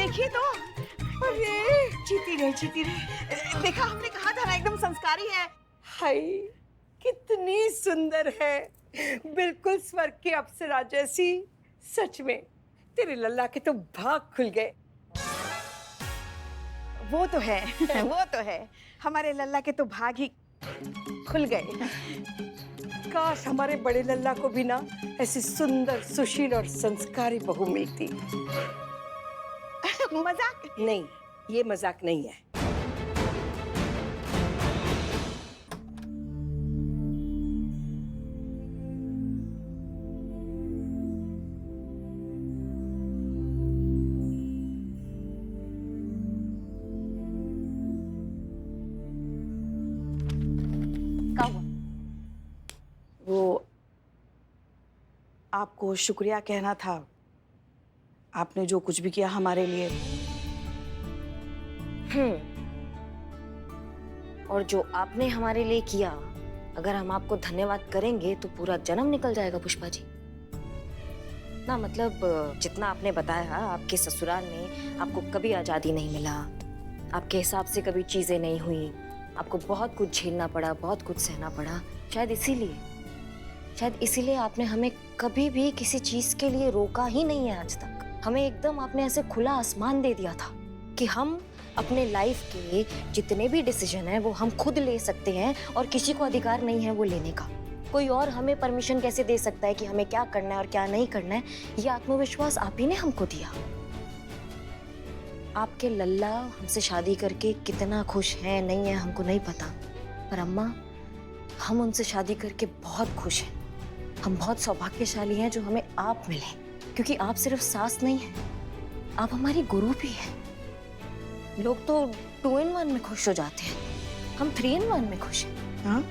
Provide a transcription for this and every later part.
देखिए तो, अरे जीती रहे। देखा, हमने कहा था ना एकदम संस्कारी है। हाय कितनी सुंदर है, बिल्कुल स्वर्ग की अप्सरा जैसी। सच में तेरे लल्ला के तो भाग खुल गए। वो तो है वो तो है, हमारे लल्ला के तो भाग ही खुल गए। काश हमारे बड़े लल्ला को भी ना ऐसी सुंदर, सुशील और संस्कारी बहू मिलती। मजाक नहीं, ये मजाक नहीं है। क्या हुआ? वो आपको शुक्रिया कहना था, आपने जो कुछ भी किया हमारे लिए। और जो आपने हमारे लिए किया, अगर हम आपको धन्यवाद करेंगे तो पूरा जन्म निकल जाएगा पुष्पा जी। ना मतलब जितना आपने बताया, आपके ससुराल में आपको कभी आजादी नहीं मिला, आपके हिसाब से कभी चीजें नहीं हुई, आपको बहुत कुछ झेलना पड़ा, बहुत कुछ सहना पड़ा। शायद इसीलिए आपने हमें कभी भी किसी चीज के लिए रोका ही नहीं है आज तक। हमें एकदम आपने ऐसे खुला आसमान दे दिया था कि हम अपने लाइफ के जितने भी डिसीजन हैं वो हम खुद ले सकते हैं और किसी को अधिकार नहीं है वो लेने का। कोई और हमें परमिशन कैसे दे सकता है कि हमें क्या करना है और क्या नहीं करना है? ये आत्मविश्वास आप ही ने हमको दिया। आपके लल्ला हमसे शादी करके कितना खुश है नहीं है हमको नहीं पता, पर अम्मा हम उनसे शादी करके बहुत खुश हैं। हम बहुत सौभाग्यशाली हैं जो हमें आप मिले, क्योंकि आप सिर्फ सास नहीं हैं, आप हमारी गुरु भी हैं। लोग तो 2 in 1 में खुश हो जाते हैं, हम 3 in 1 में खुश हैं। हाँ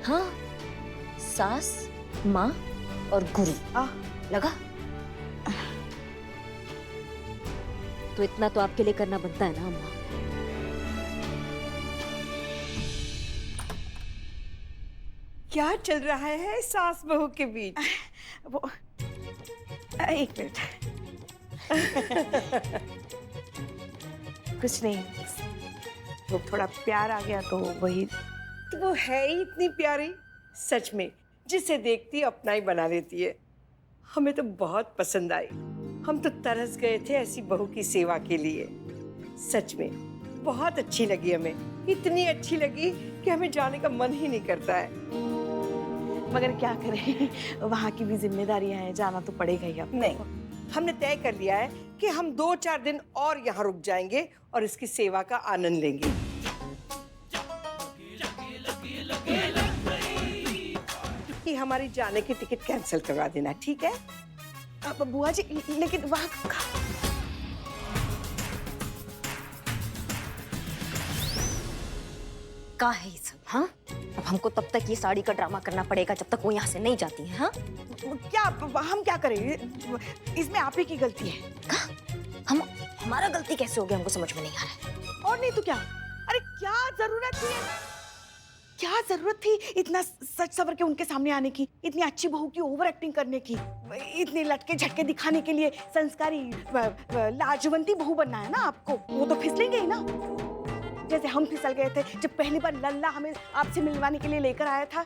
हाँ, सास, माँ और गुरु। लगा? तो इतना तो आपके लिए करना बनता है ना अम्मा। क्या चल रहा है सास बहू के बीच? वो एक मिनट कुछ नहीं, वो थोड़ा प्यार आ गया तो वही। तो वो है ही इतनी प्यारी, सच में जिसे देखती अपना ही बना लेती है। हमें तो बहुत पसंद आई, हम तो तरस गए थे ऐसी बहू की सेवा के लिए। सच में बहुत अच्छी लगी हमें, इतनी अच्छी लगी कि हमें जाने का मन ही नहीं करता है। मगर क्या करें, वहाँ की भी जिम्मेदारियां हैं, जाना तो पड़ेगा ही अब। नहीं, हमने तय कर लिया है कि हम 2-4 दिन और यहाँ रुक जाएंगे और इसकी सेवा का आनंद लेंगे। कि हमारी जाने की टिकट कैंसिल करवा देना, ठीक है? अब बुआ जी, लेकिन वहाँ का है ये सब? हाँ, अब हमको तब तक ये साड़ी का ड्रामा करना पड़ेगा जब तक वो यहाँ से नहीं जाती है। हाँ, क्या हम क्या करें, इसमें आप ही की गलती है। हमारा गलती कैसे हो गया हमको समझ में नहीं आ रहा है। और नहीं तो क्या? अरे क्या जरूरत थी इतना सच सवर के उनके सामने आने की, इतनी अच्छी बहू की ओवर एक्टिंग करने की, इतने लटके झटके दिखाने के लिए। संस्कारी लाजवंती बहू बनना है ना आपको, वो तो फिसलेंगे ही ना। जैसे हम फिसल गए थे जब पहली बार लल्ला हमें आपसे मिलवाने के लिए लेकर आया था,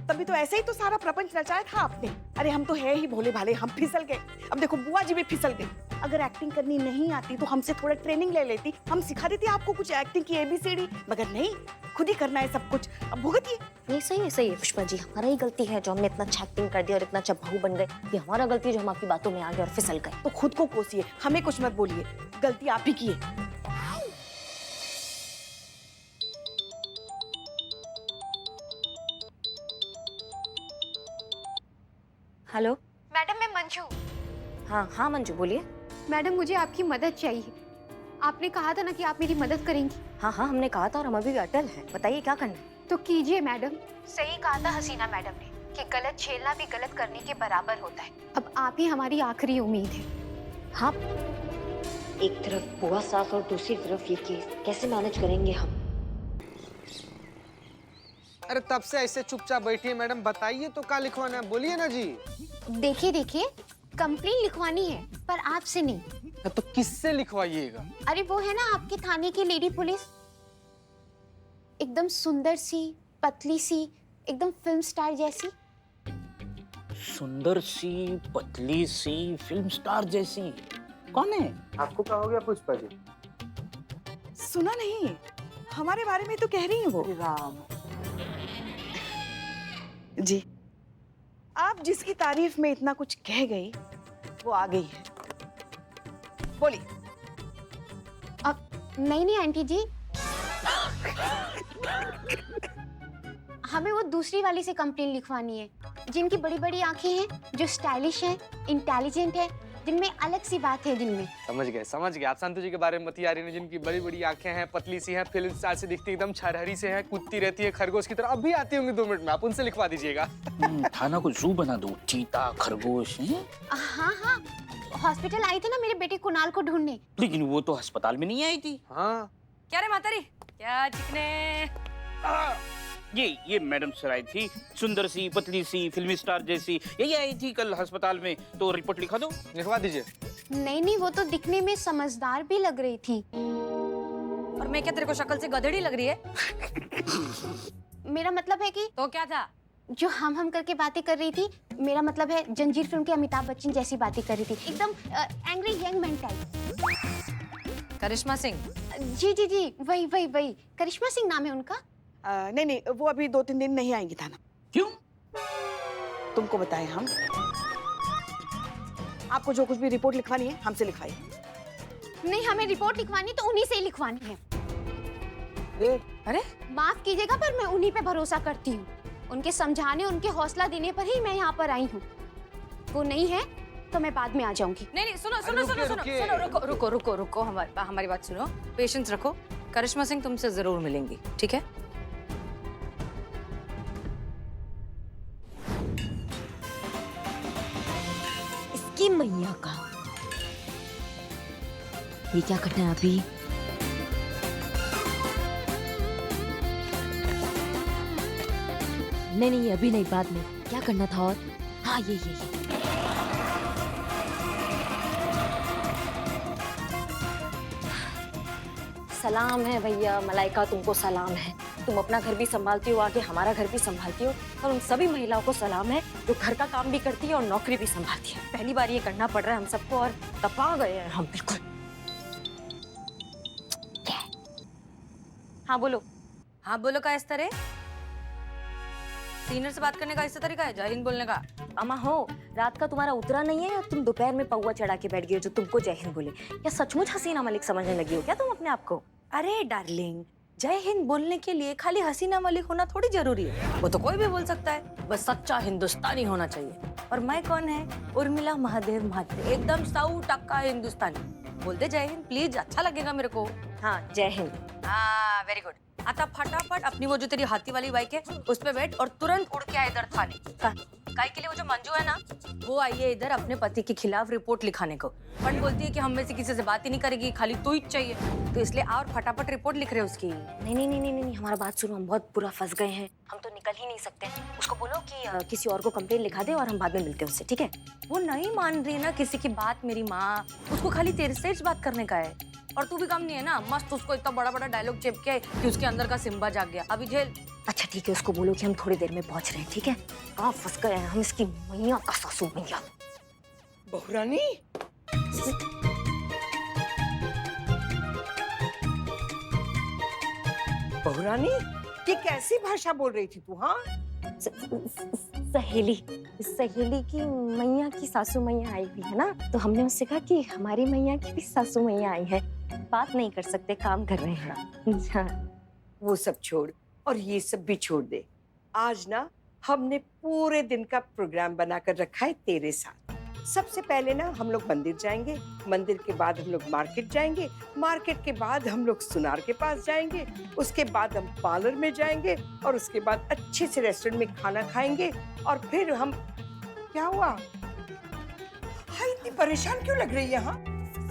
तभी तो ऐसे ही तो सारा प्रपंच रचाया था आपने। अरे हम तो है ही भोले भाले, हम फिसल गए। अब देखो बुआ जी भी फिसल गई। अगर एक्टिंग करनी नहीं आती तो हमसे थोड़ा ट्रेनिंग ले लेती, हम सिखा देते आपको कुछ एक्टिंग की ABCD, मगर नहीं, खुद ही करना है सब कुछ। अब भुगतिए। नहीं, सही है पुष्पा जी, हमारा ही गलती है जो हमने इतना अच्छा एक्टिंग कर दिया और इतना अच्छा बहू बन गए। ये हमारा गलती है जो हम आपकी बातों में आ गए और फिसल गए। तो खुद को कोसिए, हमें कुछ मत बोलिए, गलती आप ही की है। हेलो मैडम, मैं मंजू। हाँ मंजू बोलिए। मैडम, मुझे आपकी मदद चाहिए। आपने कहा था ना कि आप मेरी मदद करेंगी। हाँ हमने कहा था और हम अभी भी अटल हैं। बताइए क्या करना है। तो कीजिए मैडम। सही कहा था हसीना मैडम ने कि गलत झेलना भी गलत करने के बराबर होता है। अब आप ही हमारी आखिरी उम्मीद है। हाँ, एक तरफ बुआ सास और दूसरी तरफ ये केस, कैसे मैनेज करेंगे हम? अरे तब से ऐसे चुपचाप बैठी है मैडम, बताइए तो क्या लिखवाना है, बोलिए ना जी। देखिए कंप्लेन लिखवानी है, पर आपसे नहीं, तो किससे लिखवाइएगा? अरे वो है ना आपके थाने की लेडी पुलिस, एकदम सुंदर सी, पतली सी, एकदम फिल्म स्टार जैसी। सुंदर सी, पतली सी, फिल्म स्टार जैसी? कौन है? आपको क्या हो गया पुष्पा जी? सुना नहीं, हमारे बारे में तो कह रही है वो। राम। जी, आप जिसकी तारीफ में इतना कुछ कह गई वो आ गई है, बोलिए। अब नहीं आंटी जी, हमें वो दूसरी वाली से कंप्लेन लिखवानी है, जिनकी बड़ी बड़ी आंखें हैं, जो स्टाइलिश है, इंटेलिजेंट है, जिनमें अलग सी बात है जिनमें। समझ गए। आप संतु जी के बारे में बतिया रही हैं, जिनकी बड़ी बड़ी आंखें हैं, पतली सी हैं, फिल्म स्टार से दिखती एकदम छरहरी से हैं, कूदती रहती है खरगोश की तरह। अभी आती होंगी 2 मिनट में, आप उनसे लिखवा दीजिएगा। थाना को जू बना दो, चीता, खरगोश हैं? हाँ, हॉस्पिटल आई थी ना मेरे बेटे कुणाल को ढूंढने। लेकिन वो तो अस्पताल में नहीं आई थी। हाँ। क्या रे मातारी, क्या चिकने? ये मैडम सर आई थी, सुंदर सी, पतली सी, फिल्मी स्टार जैसी, यही आई थी कल अस्पताल में। तो रिपोर्ट लिखा दो। लिखवा दीजिए। नहीं, वो तो दिखने में समझदार भी लग रही थी। और मैं क्या तेरे को शक्ल से गधेड़ी लग रही है? मेरा मतलब है कि तो क्या था? जो हम करके बातें कर रही थी, मेरा मतलब है जंजीर फिल्म के अमिताभ बच्चन जैसी बातें कर रही थी, एकदम एंग्री यंग मैन टाइप। करिश्मा सिंह? जी, वही करिश्मा सिंह नाम है उनका। नहीं, वो अभी 2-3 दिन नहीं आएंगी थाना। क्यों? तुमको बताएं हम। आपको जो कुछ भी रिपोर्ट लिखवानी है हमसे लिखवाइए। नहीं, हमें रिपोर्ट लिखवानी तो उन्हीं से ही लिखवानी है। अरे माफ कीजिएगा पर मैं उन्हीं पे भरोसा करती हूँ। उनके समझाने, उनके हौसला देने पर ही मैं यहाँ पर आई हूँ। वो नहीं है तो मैं बाद में आ जाऊंगी। नहीं, सुनो, रुको, हमारी बात सुनो, पेशेंस रखो। करिश्मा सिंह तुमसे जरूर मिलेंगी, ठीक है? इसकी मैया का ये क्या करना है अभी? नहीं, अभी नहीं, बाद में। क्या करना था? और हाँ, ये सलाम है भैया, मलाइका तुमको सलाम है। तुम अपना घर भी संभालती हो, आगे हमारा घर भी संभालती हो, और उन सभी महिलाओं को सलाम है जो घर का काम भी करती है और नौकरी भी संभालती है। पहली बार ये करना पड़ रहा है हम सबको, और तपा गए हैं हम बिल्कुल। हाँ बोलो का इस तरह सीनियर से बात करने का ऐसा तरीका है? जय हिंद बोलने का? अम्मा हो, रात का तुम्हारा उतरा नहीं है, तुम दोपहर में पौवा चढ़ा के बैठ गई हो जो तुमको जय हिंद बोले। या सचमुच हसीना मलिक समझने लगी हो क्या तुम अपने आप को? अरे डार्लिंग, जय हिंद बोलने के लिए खाली हसीना मलिक होना थोड़ी जरूरी है, वो तो कोई भी बोल सकता है, बस सच्चा हिंदुस्तानी होना चाहिए। और मैं कौन है? उर्मिला महादेव महात्रे, एकदम 100% हिंदुस्तानी। बोल दे जय हिंद प्लीज, अच्छा लगेगा मेरे को। हाँ, जय हिंद। हाँ, वेरी गुड। आता फटाफट अपनी वो जो तेरी हाथी वाली बाइक है उस पे बैठ और तुरंत उड़ के आ इधर थाने। काय के लिए वो जो मंजू है ना, वो आई है इधर अपने पति के खिलाफ रिपोर्ट लिखाने को। पण बोलती है कि हम में से किसी से बात ही नहीं करेगी, खाली तू ही चाहिए, तो इसलिए और फटाफट रिपोर्ट लिख रहे उसकी। नहीं, हमारा बात सुनो, हम बहुत बुरा फंस गए हैं, हम तो निकल ही नहीं सकते। उसको बोलो कि किसी और को कंप्लेन लिखा दे और हम बाद में मिलते हैं उससे, ठीक है? वो नहीं मान रही ना किसी की बात मेरी माँ, उसको खाली तेरे से बात करने का है। और तू भी कम नहीं है ना, मस्त उसको इतना बड़ा डायलॉग चिपके कि उसके अंदर का सिम्बा जाग गया। अभी झेल। अच्छा ठीक है, उसको बोलो कि हम थोड़ी देर में पहुंच रहे हैं, ठीक है? कहाँ फंस गए हैं हम, इसकी मैया का सासू मैया। बहुरानी, बहुरानी, ये कैसी भाषा बोल रही थी तू? हाँ, सहेली की मैया की सासू मैया आई हुई है ना, तो हमने उससे कहा कि हमारी मैया की भी सासू मैया आई है, बात नहीं कर सकते, काम कर रहे हैं। वो सब छोड़ और ये सब भी छोड़ दे। आज ना हमने पूरे दिन का प्रोग्राम बनाकर रखा है तेरे साथ। सबसे पहले ना हम लोग मंदिर जाएंगे, मंदिर के बाद हम लोग मार्केट जाएंगे, मार्केट के बाद हम लोग सुनार के पास जाएंगे, उसके बाद हम पार्लर में जाएंगे और उसके बाद अच्छे से रेस्टोरेंट में खाना खाएंगे और फिर हम। क्या हुआ? हाँ, इतनी परेशान क्यों लग रही है? हाँ,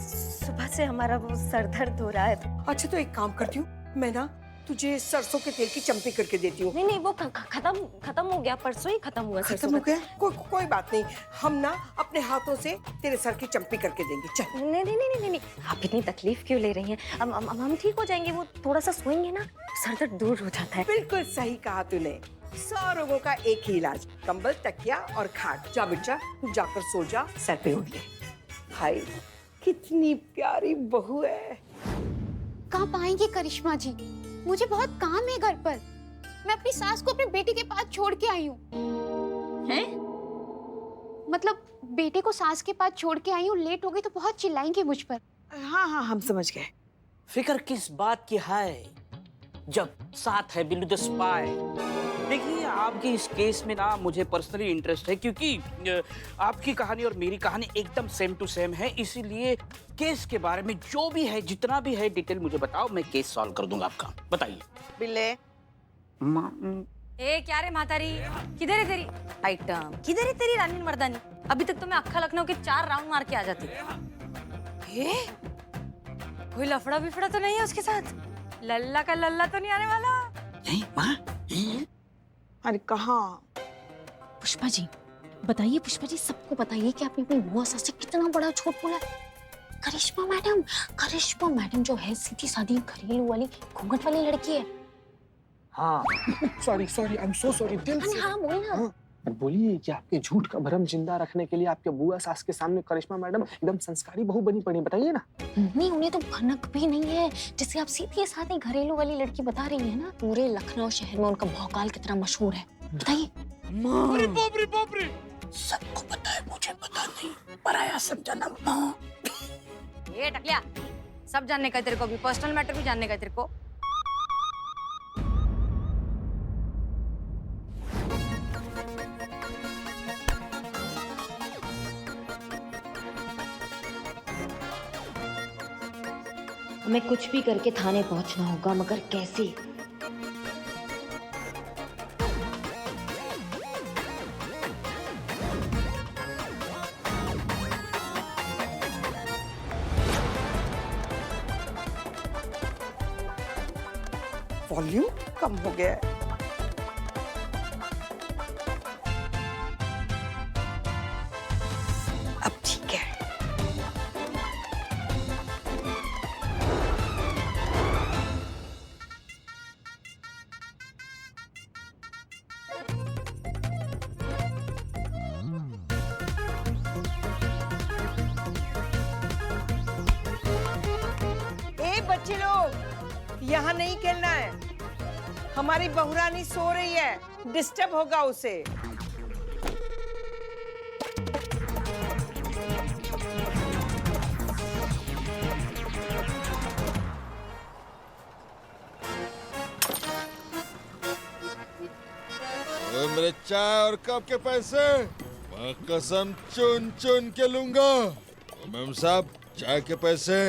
सुबह से हमारा वो सर दर्द हो रहा है। अच्छा तो एक काम करती हूँ मैं ना, तुझे सरसों के तेल की चम्पी करके देती हूँ। नहीं नहीं, वो खत्म हो गया, परसों ही खत्म हुआ। खत्म हो गया? कोई बात नहीं, हम ना अपने हाथों से तेरे सर की चम्पी करके देंगे। चल। नहीं नहीं नहीं नहीं नहीं, आप इतनी तकलीफ क्यों ले रही हैं? हम ठीक हो जाएंगे, वो थोड़ा सा सोएंगे ना, सर दर्द दूर हो जाता है। बिल्कुल सही कहा तूने। 100 रोगों का एक ही इलाज, कंबल, तकिया और खाट। जा बेटा, तू जाकर सो जा, सर पे ओढ़ ले। भाई कितनी प्यारी बहू है। कब आएंगे करिश्मा जी? मुझे बहुत काम है घर पर। मैं अपनी सास को अपने बेटे के पास छोड़ के आई हूँ। हैं? मतलब बेटे को सास के पास छोड़ के आई हूँ, लेट हो गई तो बहुत चिल्लाएंगे मुझ पर। हाँ हाँ, हम समझ गए। फिक्र किस बात की है जब साथ है बिल्लू द स्पाई। देखिए, आपके इस केस में ना मुझे पर्सनली इंटरेस्ट है, क्योंकि आपकी कहानी और मेरी कहानी एकदम सेम टू सेम है। इसीलिए केस के बारे में जो भी है, जितना भी है, डिटेल मुझे बताओ, मैं केस सॉल्व कर दूंगा आपका। बताइए। बिल्ले, ए क्या रे मातारी, किधर है तेरी आइटम? किधर है तेरी रानी मर्दानी? अभी तक तो मैं अक्खा लखनऊ के 4 राउंड मार के आ जाती। ए, कोई लफड़ा बिफड़ा तो नहीं है उसके साथ? लल्ला का लल्ला तो नहीं आने वाला? नहीं माँ? अरे कहाँ? पुष्पा जी बताइए, पुष्पा जी सबको बताइए कि आपने अपनी बुआ सास से कितना बड़ा झूठ बोला है। करिश्मा मैडम जो है, सीधी सादी घरेलू वाली घूंघट वाली लड़की है। हाँ sorry I am so sorry, दिल से। हाँ बोल ना। हाँ, बोलिए कि आपके झूठ का भरम जिंदा रखने के लिए आपके बुआ सास के सामने करिश्मा मैडम एकदम संस्कारी बहू बनी पड़ी, बताइए ना। नहीं, उन्हें तो भनक भी नहीं है। जैसे आप सीधी सादी घरेलू वाली लड़की बता रही है ना, पूरे लखनऊ शहर में उनका भौकाल कितना मशहूर है, बताइए। अरे बाप रे, सबको पता है, मुझे पता नहीं, पराया समझा ना माँ। ये टकलिया, सब जानने का है तेरे को, भी पर्सनल मैटर भी जानने का है तेरे को। हमें कुछ भी करके थाने पहुंचना होगा, मगर कैसे? वॉल्यूम कम हो गया है। अब ठीक है। ए बच्चे लोग, यहाँ नहीं खेलना है। हमारी बहुरानी सो रही है, डिस्टर्ब होगा उसे। मेरे चाय और कप के पैसे मैं कसम चुन चुन के लूंगा। मैम साहब, चाय के पैसे।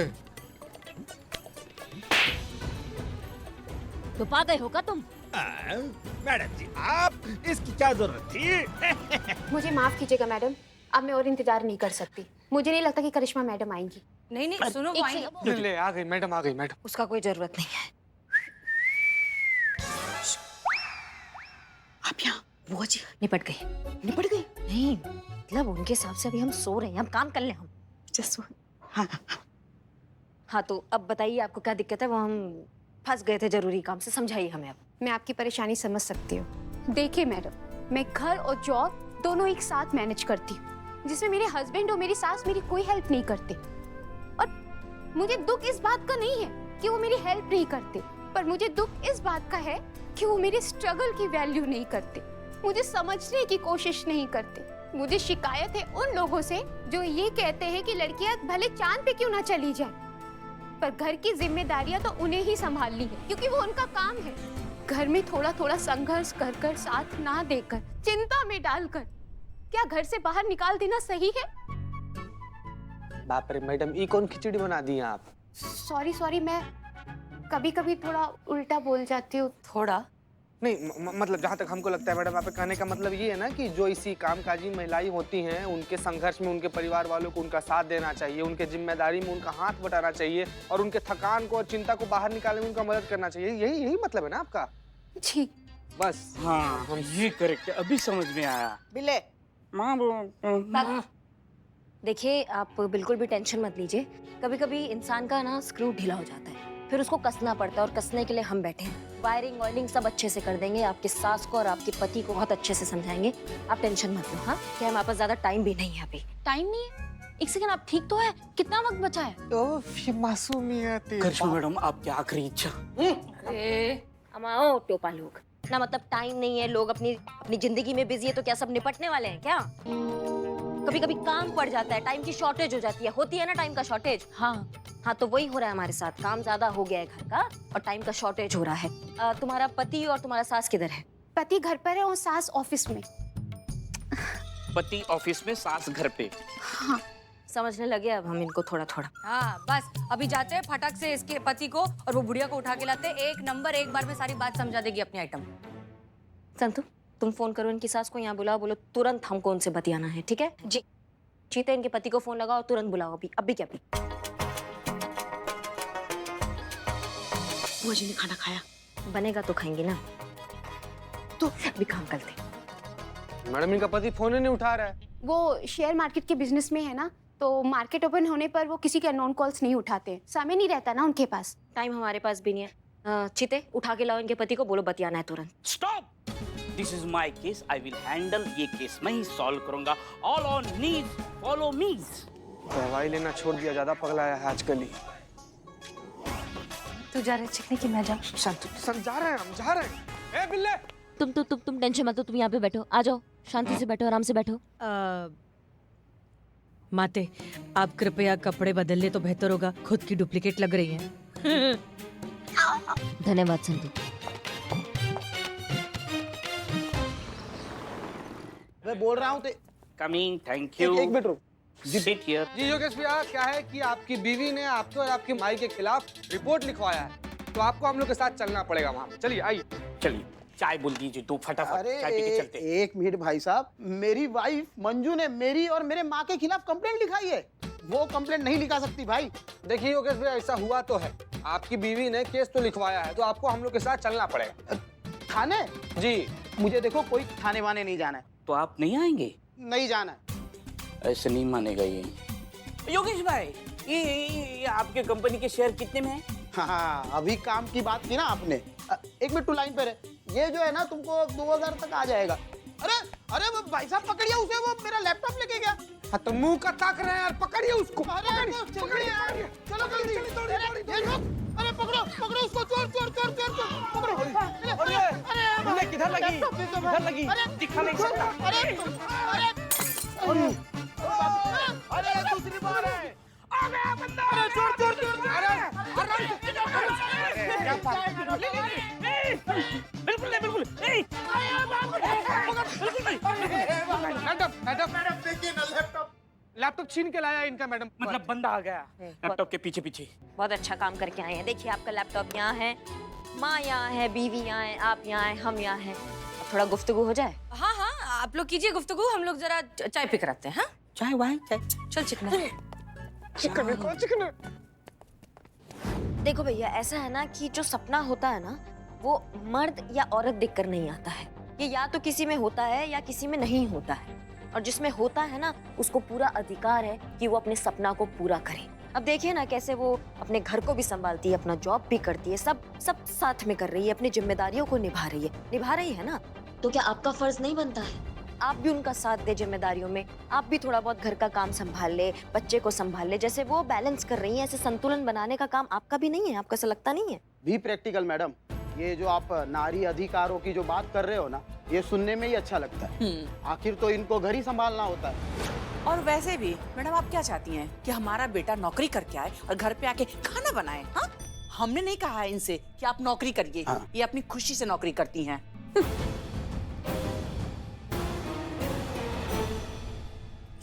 तो पा गए होगा तुम? मैडम जी, आप इसकी क्या जरूरत थी? मुझे माफ कीजिएगा मैडम, अब मैं और इंतजार नहीं कर सकती। मुझे नहीं लगता कि करिश्मा मैडम आएंगी। नहीं सुनो, वो आएंगे। ले आ गई मैडम, आ गई मैडम। उसका कोई जरूरत नहीं है। आप यहाँ? बुआ जी निपट गई। निपट गई? नहीं मतलब उनके हिसाब से अभी हम सो रहे हैं, हम काम कर ले हम। जस्ट हाँ। हाँ तो अब बताइए आपको क्या दिक्कत है? वो हम फंस गए थे जरूरी काम से, समझाइए हमें अब। मैं आपकी परेशानी समझ सकती हूँ। देखिए मैडम, मैं घर और जॉब दोनों एक साथ मैनेज करती हूँ, जिसमें मेरे हस्बैंड और मेरी सास मेरी कोई हेल्प नहीं करते। और मुझे दुख इस बात का नहीं है कि वो मेरी हेल्प नहीं करते, पर मुझे दुख इस बात का है कि वो मेरे स्ट्रगल की वैल्यू नहीं करते, मुझे समझने की कोशिश नहीं करते। मुझे शिकायत है उन लोगों से जो ये कहते हैं कि लड़कियां भले चांद पे क्यों ना चली जाए, पर घर की जिम्मेदारियां तो उन्हें ही संभालनी है, क्योंकि वो उनका काम है। घर में थोड़ा थोड़ा संघर्ष कर कर, साथ ना देकर, चिंता में डालकर क्या घर से बाहर निकाल देना सही है? बाप रे मैडम, ये कौन खिचड़ी बना दी हैं आप? सॉरी, मैं कभी कभी थोड़ा उल्टा बोल जाती हूँ। थोड़ा नहीं मतलब जहाँ तक हमको लगता है मैडम, आप कहने का मतलब ये है ना कि जो इसी कामकाजी महिलाएं होती हैं उनके संघर्ष में उनके परिवार वालों को उनका साथ देना चाहिए, उनके जिम्मेदारी में उनका हाथ बटाना चाहिए और उनके थकान को और चिंता को बाहर निकालने में उनका मदद करना चाहिए। यही यही मतलब है ना आपका? जी बस हाँ हम ये करेक्ट है, अभी समझ में आया। बिल्ले माँ देखिए आप बिल्कुल भी टेंशन मत लीजिए। कभी कभी इंसान का ना स्क्रू ढीला हो जाता है, फिर उसको कसना पड़ता है और कसने के लिए हम बैठे हैं। वायरिंग वायरिंग सब अच्छे से कर देंगे, आपके सास को और आपके पति को बहुत अच्छे से समझाएंगे। आप टेंशन मत लो। हाँ क्या हमारे पास ज्यादा टाइम भी नहीं है अभी। टाइम नहीं है? एक सेकंड, आप ठीक तो है? कितना वक्त बचा है? ये मासूमियत है। करिश्मा मैडम आपकी आखिरी इच्छा। अमाओ टोपा लोग ना, मतलब टाइम नहीं है, लोग अपनी अपनी जिंदगी में बिजी है, तो क्या सब निपटने वाले हैं क्या? कभी कभी काम पड़ जाता है, टाइम की शॉर्टेज हो जाती है, होती है ना टाइम का शॉर्टेज। हाँ तो वही हो रहा है हमारे साथ, काम ज्यादा हो गया है घर का और टाइम का शॉर्टेज हो रहा है। तुम्हारा पति और तुम्हारा सास किधर है? पति घर पर है और सास ऑफिस में। पति ऑफिस में, सास घर पे। हाँ समझने लगे अब हम इनको थोड़ा थोड़ा। हाँ बस अभी जाते हैं फटाक से इसके पति को और वो बुढ़िया को उठा के लाते हैं। एक नंबर, एक बार में सारी बात समझा देगी अपनी आइटम। संतु तुम फोन करो इनकी सास को, यहाँ बुलाओ, बोलो तुरंत हमको उनसे बतियाना है, ठीक है? जी चीते इनके पति को फोन लगाओ, तुरंत बुलाओ अभी अभी क्या अभी। बुआ जी ने खाना खाया? बनेगा तो खाएंगे ना, तो अभी काम करते। मैडम इनका पति फोन ही नहीं उठा रहा है। वो शेयर मार्केट के बिजनेस में है ना, तो मार्केट ओपन होने पर वो किसी के अननोन कॉल्स नहीं उठाते, समय नहीं रहता ना उनके पास। टाइम हमारे पास भी नहीं है। चीते उठा के लाओ इनके पति को, बोलो बतियाना है तुरंत। Stop, this is my case, I will handle ये केस, मैं ही सॉल्व करूंगा। All on knees, follow me. दवाई लेना छोड़ दिया, ज्यादा पगलाया है आजकल ही। तू जा रहे चिकनी की मैं जाऊँ? शांति जा रहे हैं, हम जा रहे हैं। ए बिल्ले तुम टेंशन मत लो, तुम यहाँ पे बैठो, आ जाओ, शांति से बैठो, आराम से बैठो। माते आप कृपया कपड़े बदल ले तो बेहतर होगा, खुद की डुप्लीकेट लग रही हैं। धन्यवाद संतु। मैं बोल रहा हूँ कमिंग, थैंक यू। एक मिनट रुक। Sit here. जी योगेश भैया, क्या है कि आपकी बीवी ने आपके और आपकी माई के खिलाफ रिपोर्ट लिखवाया है, तो आपको हम लोग के साथ चलना पड़ेगा वहाँ पे। चलिए आइए। चलिए चाय बोल दीजिए तो फटाफट अरे चाय पी के चलते हैं। एक मिनट भाई साहब, मेरी वाइफ मंजू ने मेरी और मेरे माँ के खिलाफ कंप्लेंट लिखाई है, वो कंप्लेंट नहीं लिखा सकती भाई। देखिए योगेश भैया, ऐसा हुआ तो है, आपकी बीवी ने केस तो लिखवाया है, तो आपको हम लोग के साथ चलना पड़ेगा। थाने? जी मुझे देखो कोई थाने वाने नहीं जाना है। तो आप नहीं आएंगे? नहीं जाना है। ऐसे नहीं मानेगा ये। योगेश भाई, ये आपके कंपनी के शेयर कितने में है? हाँ अभी काम की बात की ना आपने। एक मिनट तू लाइन पे रहे, ये जो है ना तुमको 2000 तक आ जाएगा। अरे अरे वो भाई साहब पकड़िए उसे, वो मेरा लैपटॉप लेके गया। हाँ तो मुंह का ताक रहे हैं यार, पकड़िए उसको। अरे पकड़िए यार, चलो जल्दी। अरे पकड़ो पकड़ो उसको, चोर चोर चोर चोर चोर पकड़ो। अरे किधर लगी? किधर लगी? दिखा नहीं सकता। अरे दूसरी बार है। आ गया बंदा! अरे चोर चोर चोर! बिल्कुल नहीं, बिल्कुल नहीं। लैपटॉप छीन के लाया इनका मैडम। मतलब बंदा आ गया लैपटॉप के पीछे पीछे। बहुत अच्छा काम करके आए हैं। देखिए आपका लैपटॉप यहाँ है, माँ यहाँ है, बीवी यहाँ है, आप यहाँ है, हम यहाँ है। अब थोड़ा गुफ्तगू हो जाए। हाँ हाँ आप लोग कीजिए गुफ्तगू, हम लोग जरा चाय पी कर आते हैं। हाँ चाय वाय चाय। चल चिकना। चिकन देखो भैया, ऐसा है ना कि जो सपना होता है ना, वो मर्द या औरत देखकर नहीं आता है। ये या तो किसी में होता है या किसी में नहीं होता है, और जिसमें होता है ना उसको पूरा अधिकार है कि वो अपने सपना को पूरा करे। अब देखिए ना कैसे वो अपने घर को भी संभालती है, अपना जॉब भी करती है, सब साथ में कर रही है, अपनी जिम्मेदारियों को निभा रही है ना। तो क्या आपका फर्ज नहीं बनता है आप भी उनका साथ दे जिम्मेदारियों में? आप भी थोड़ा बहुत घर का काम संभाल ले, बच्चे को संभाल ले, जैसे वो बैलेंस कर रही है, ऐसे संतुलन बनाने का काम आपका भी नहीं है? आपको ऐसा लगता नहीं है? भी प्रैक्टिकल मैडम, ये जो आप नारी अधिकारों की जो बात कर रहे हो ना, ये सुनने में ही अच्छा लगता है। आखिर तो इनको घर ही संभालना होता है। और वैसे भी मैडम आप क्या चाहती हैं कि हमारा बेटा नौकरी करके आए और घर पे आके खाना बनाए? हाँ हमने नहीं कहा है इनसे कि आप नौकरी करिए। हाँ। ये अपनी खुशी से नौकरी करती हैं।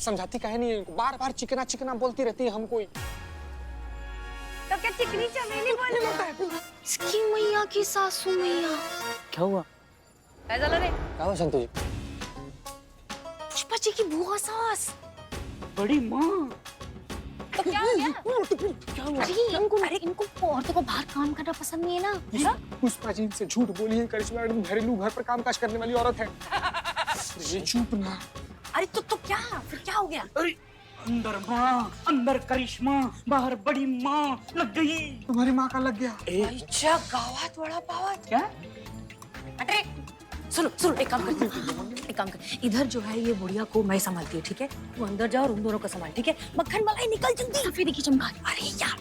समझाती काहे नहीं है इनको, बार बार चिकना चिकना बोलती रहती है हमको। तो क्या चिकनी चमेली बोले? इसकी मैया की सासू मैया। क्या हुआ? काय झालं रे? काय हो संतोषी? पुष्पा जी की बुआ सास। बड़ी माँ। तो क्या हो गया? अरे इनको औरतों को बाहर काम करना पसंद नहीं है ना? पुष्पा जी से झूठ बोली है, करिश्मा मैडम घरेलू घर पर कामकाज करने वाली औरत है। ये चुप ना। अरे तो क्या फिर क्या हो गया? अरे अंदर माँ, अंदर करिश्मा, बाहर बड़ी माँ लग गई। तुम्हारी माँ का लग गया। अच्छा गावात वड़ा पावत क्या? अरे सुनो एक काम कर, इधर जो है ये बुढ़िया को मैं संभालती हूँ, ठीक है? तू अंदर जाओ और उन दोनों को संभाल, ठीक है? मक्खन मलाई निकल जल्दी, सफेदी की चमका। अरे यार